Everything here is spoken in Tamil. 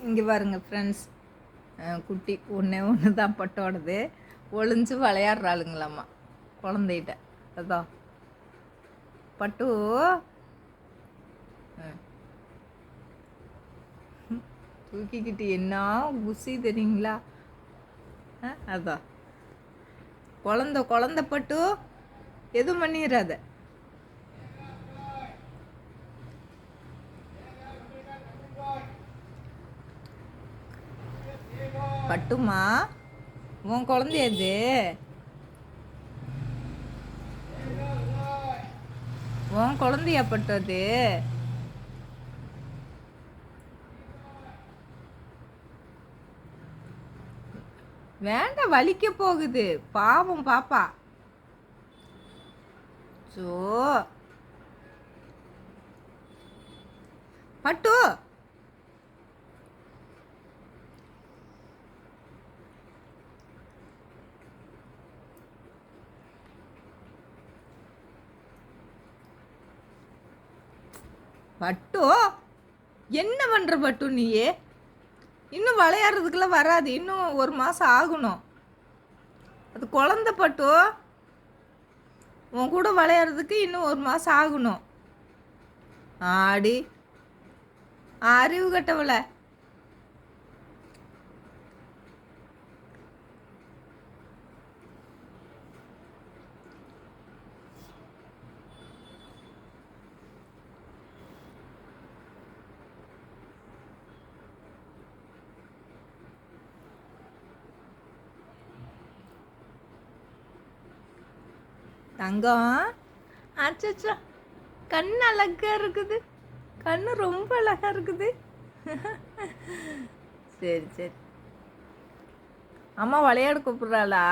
இங்கே பாருங்க ஃப்ரெண்ட்ஸ், குட்டி ஒன்று தான் பட்டோடது ஒளிஞ்சு விளையாடுறாளுங்களாம்மா குழந்தைகிட்ட. அதான் பட்டு தூக்கிக்கிட்டு என்ன குசி தெரியுங்களா? அதான் குழந்த பட்டு எதுவும் பண்ணிடாத. பட்டுமா உன் குழந்தைய அது? உன் குழந்தையா பட்டு அது? வேண்டாம், வலிக்க போகுது பாவம் பாப்பா. சோ பட்டு பட்டு என்ன பண்ற பட்டு நீயே? இன்னும் விளையாடுறதுக்கெல்லாம் வராது, இன்னும் 1 மாதம் ஆகணும். அது குழந்த பட்டு, உன் கூட விளையாடுறதுக்கு இன்னும் 1 மாதம் ஆகணும். ஆடி அறிவு கட்டவள. தங்கம், அச்சச்சோ கண்ணு அழகா இருக்குது, கண்ணு ரொம்ப அழகா இருக்குது. சரி சரி, அம்மா விளையாட கூப்பிடுறாளா?